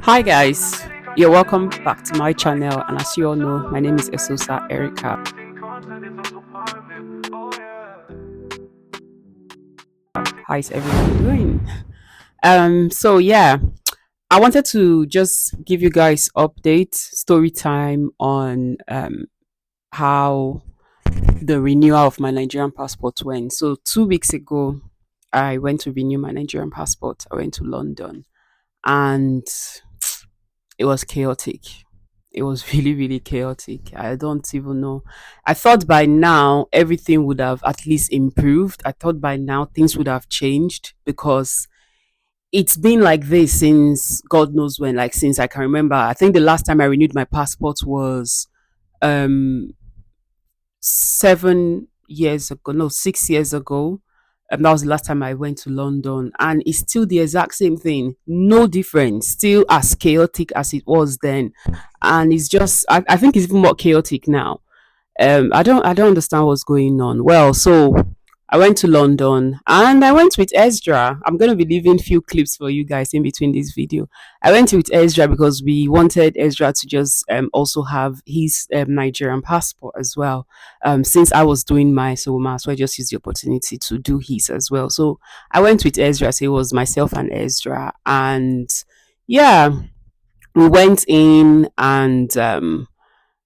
Hi guys, you're welcome back to my channel, and as you all know, my name is Esosa Erica. How is everyone doing? So yeah, I wanted to just give you guys update story time on how the renewal of my Nigerian passport went. So 2 weeks ago, I went to renew my Nigerian passport. I went to London, and it was chaotic. It was really, really chaotic. I don't even know. I thought by now everything would have at least improved. I thought by now things would have changed because it's been like this since God knows when, like since I can remember. I think the last time I renewed my passport was um 7 years ago, no, 6 years ago. And that was the last time I went to London, and it's still the exact same thing, no difference, still as chaotic as it was then. And it's just, I think it's even more chaotic now. I don't understand what's going on. Well, so I went to London and I went with Ezra. I'm gonna be leaving few clips for you guys in between this video. I went with Ezra because we wanted Ezra to just also have his Nigerian passport as well. Since I was doing mine, so we might as well just use the opportunity to do his as well. So I went with Ezra. So it was myself and Ezra, and yeah, we went in and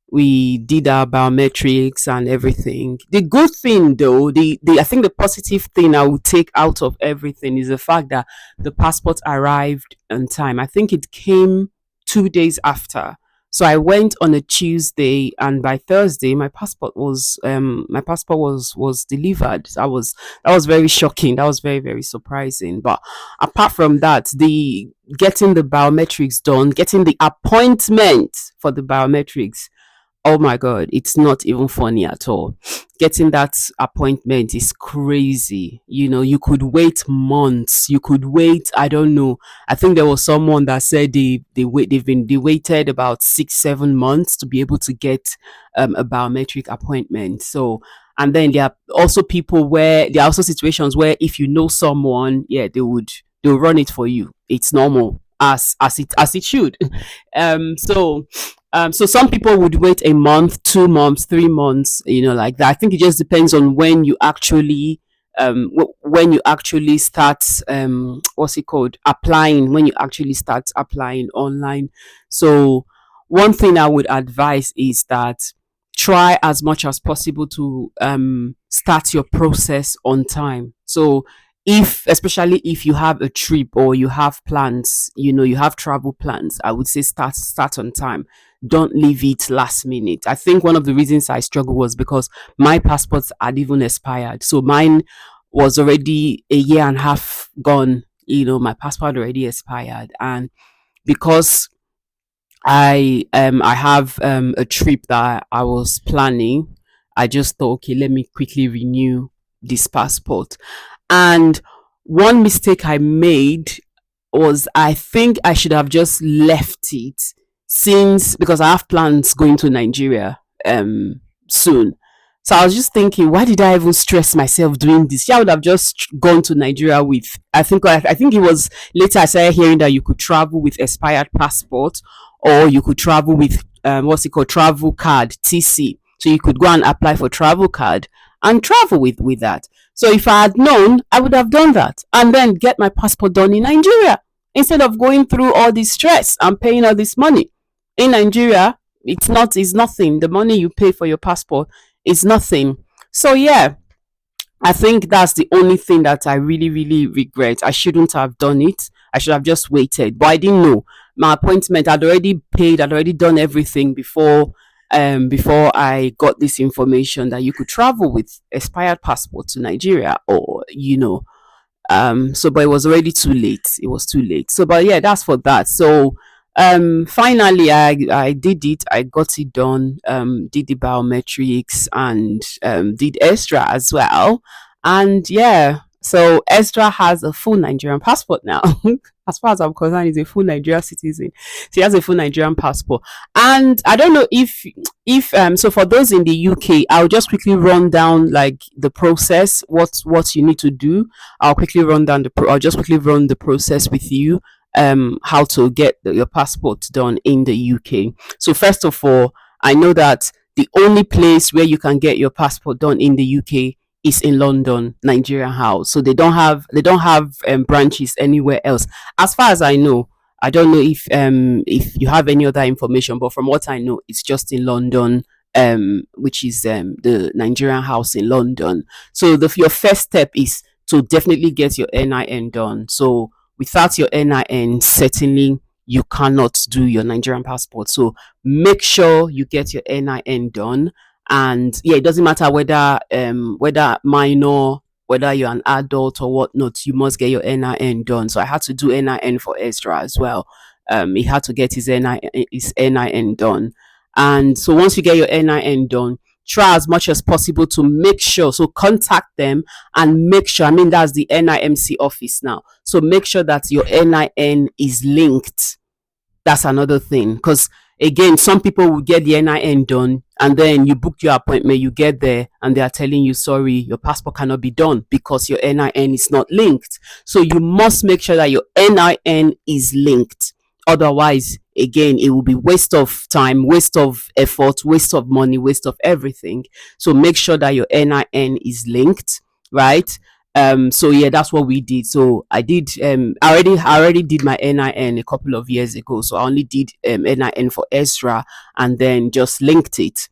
we did our biometrics and everything. The good thing though, the I think the positive thing I would take out of everything is the fact that the passport arrived on time. I think it came 2 days after. So I went on a Tuesday, and by Thursday my passport was delivered. That was very shocking. That was very, very surprising. But apart from that, the getting the biometrics done, getting the appointment for the biometrics, oh my god, it's not even funny at all. Getting that appointment is crazy. You could wait months, you could wait, I don't know. I think there was someone that said they waited about 6 7 months to be able to get a biometric appointment. So, and then there are also situations where if you know someone, yeah, they'll run it for you. It's normal, as it should. So some people would wait a month, 2 months, 3 months, like that. I think it just depends on when you actually start, what's it called, applying, when you actually start applying online. So one thing I would advise is that try as much as possible to start your process on time. So if especially if you have a trip or you have plans, you have travel plans, I would say start on time. Don't leave it last minute. I think one of the reasons I struggled was because my passports had even expired. So mine was already a year and a half gone. My passport already expired, and because I have a trip that I was planning, I just thought, okay, let me quickly renew this passport. And one mistake I made was, I think I should have just left it, since because I have plans going to Nigeria soon. So I was just thinking, why did I even stress myself doing this? Yeah, I would have just gone to Nigeria with. I think it was later I started hearing that you could travel with expired passport, or you could travel with what's it called, travel card, TC. So you could go and apply for travel card and travel with that. So if I had known, I would have done that and then get my passport done in Nigeria, instead of going through all this stress and paying all this money. In Nigeria, it's nothing. The money you pay for your passport is nothing. So yeah, I think that's the only thing that I really, really regret. I shouldn't have done it. I should have just waited, but I didn't know. My appointment, I'd already paid, I'd already done everything before I got this information that you could travel with expired passport to Nigeria, or so but it was already too late. It was too late. So but yeah, that's for that. So finally I did it. I got it done. Did the biometrics, and did Extra as well. And yeah, so Extra has a full Nigerian passport now. As far as I'm concerned, he's a full Nigerian citizen. So he has a full Nigerian passport. And I don't know if so for those in the UK, I'll just quickly run down like the process, what you need to do. I'll just quickly run the process with you. how to get your passport done in the UK. So first of all, I know that the only place where you can get your passport done in the UK is in London, Nigerian house. So they don't have branches anywhere else. As far as I know, I don't know if you have any other information, but from what I know, it's just in London, which is the Nigerian house in London. So your first step is to definitely get your NIN done. So without your NIN, certainly you cannot do your Nigerian passport. So make sure you get your NIN done. And yeah, it doesn't matter whether minor, whether you're an adult or whatnot, you must get your NIN done. So I had to do NIN for Ezra as well. He had to get his NIN done. And so once you get your NIN done, try as much as possible to make sure. So contact them and make sure. I mean, that's the NIMC office now. So make sure that your NIN is linked. That's another thing, because again, some people will get the NIN done and then you book your appointment, you get there and they are telling you, sorry, your passport cannot be done because your NIN is not linked. So you must make sure that your NIN is linked. Otherwise, again, it will be waste of time, waste of effort, waste of money, waste of everything. So make sure that your NIN is linked, right? So yeah, that's what we did. So I already did my NIN a couple of years ago. So I only did NIN for Ezra and then just linked it.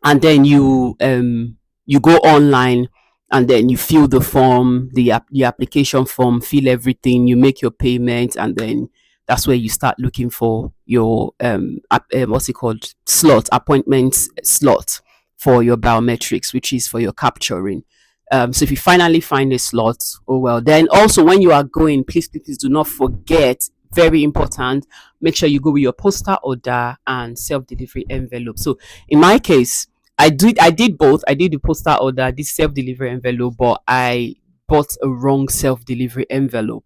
And then you go online and then you fill the form, the application form, fill everything, you make your payment, and then that's where you start looking for your what's it called, slot appointment slot for your biometrics, which is for your capturing. So if you finally find a slot, oh well. Then also when you are going, please do not forget, very important, make sure you go with your postal order and self-delivery envelope. So in my case, I did both. I did the postal order, this self-delivery envelope, but I bought a wrong self-delivery envelope.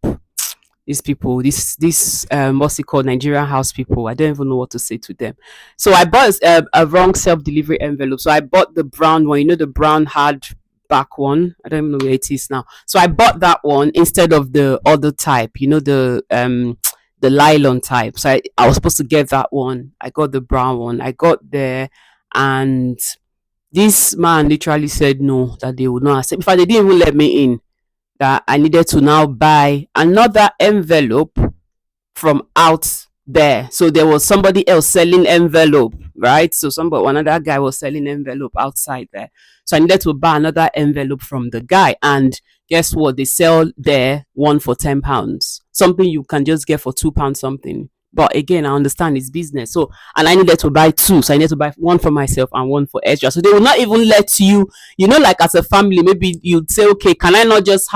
These people, this what's it called, Nigerian house people, I don't even know what to say to them. So I bought a wrong self-delivery envelope. So I bought the brown one, the brown hard back one. I don't even know where it is now. So I bought that one instead of the other type, the nylon type. So I was supposed to get that one. I got the brown one. I got there, and this man literally said no, that they would not accept. In fact, they didn't even let me in. That I needed to now buy another envelope from out there. So there was somebody else selling envelope, right? So another guy was selling envelope outside there. So I needed to buy another envelope from the guy. And guess what? They sell there one for £10. Something you can just get for £2 something. But again, I understand it's business. So, and I needed to buy two. So I needed to buy one for myself and one for Ezra. So they will not even let you, like as a family, maybe you'd say, okay, can I not just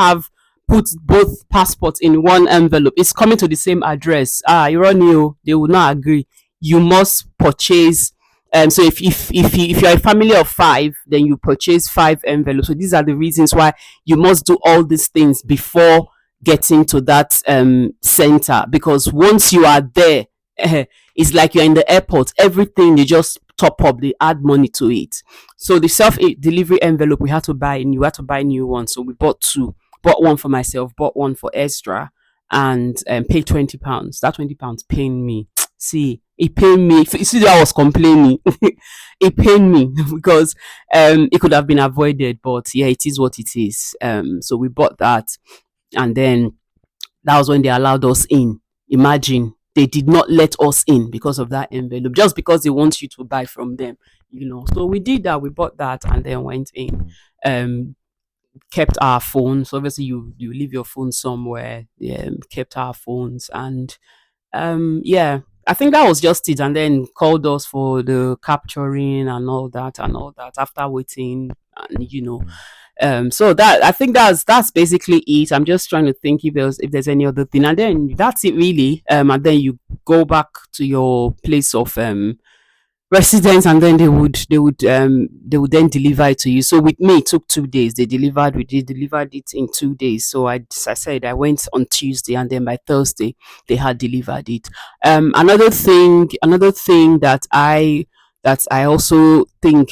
put both passports in one envelope? It's coming to the same address. You're on you. They will not agree. You must purchase. So if you're a family of five, then you purchase five envelopes. So these are the reasons why you must do all these things before getting to that center, because once you are there, it's like you're in the airport. Everything you just top up, they add money to it. So the self delivery envelope, we had to buy new ones. So we bought two, bought one for myself, bought one for Extra, and paid £20. That £20 pained me. See, it pained me. You see that I was complaining. It pained me because it could have been avoided, but yeah, it is what it is. So we bought that, and then that was when they allowed us in. Imagine, they did not let us in because of that envelope, just because they want you to buy from them. So we did that. We bought that and then went in. Kept our phones. Obviously, you leave your phone somewhere. Yeah, kept our phones, and yeah, I think that was just it. And then called us for the capturing and all that after waiting, and so that, I think that's basically it. I'm just trying to think if there's any other thing, and then that's it really. And then you go back to your place of residents, and then they would then deliver it to you. So with me, it took 2 days. They delivered it in 2 days. So I said I went on Tuesday, and then by Thursday they had delivered it. Another thing that I also think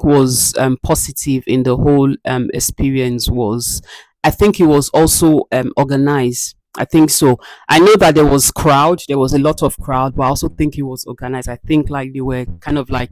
was positive in the whole experience was, I think it was also organized. I think so. I know that there was crowd, there was a lot of crowd, but I also think it was organized. I think like they were kind of like,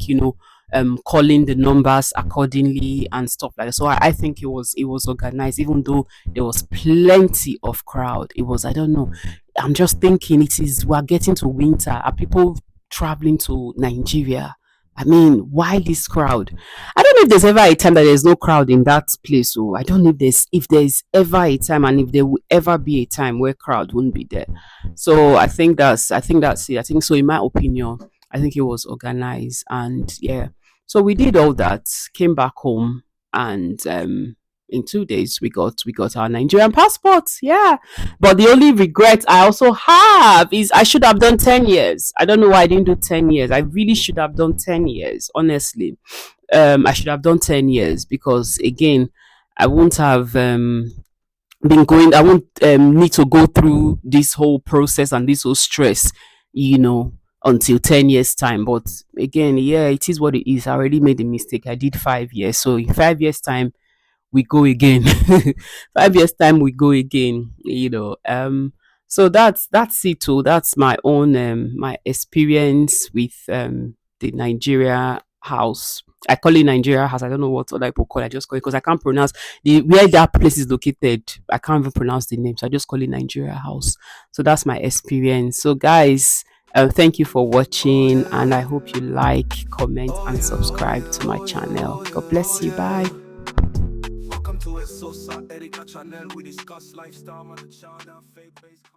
calling the numbers accordingly and stuff like that. So I think it was organized, even though there was plenty of crowd. It was, I don't know. I'm just thinking we're getting to winter. Are people traveling to Nigeria? I mean, why this crowd? I don't know if there's ever a time that there's no crowd in that place. So I don't know if there's ever a time, and if there will ever be a time where crowd wouldn't be there. So I think that's it. I think so. In my opinion, I think it was organized, and yeah. So we did all that, came back home, and in 2 days we got our Nigerian passports. Yeah, but the only regret I also have is I should have done 10 years. I don't know why I didn't do 10 years. I really should have done 10 years. Honestly, I should have done 10 years because again, I won't have been going. I won't need to go through this whole process and this whole stress, you know, until 10 years time. But again, yeah, it is what it is. I already made a mistake. I did 5 years, so in 5 years time we go again. 5 years time we go again, so that's it too. That's my own my experience with the Nigeria house. I call it Nigeria house. I don't know what other people call it. I just call it because I can't pronounce the where that place is located. I can't even pronounce the name, so I just call it Nigeria house. So that's my experience. So guys, thank you for watching, and I hope you like, comment, and subscribe to my channel. God bless you. Bye. Welcome to a Sosa Erica channel. We discuss lifestyle on the channel, faith based.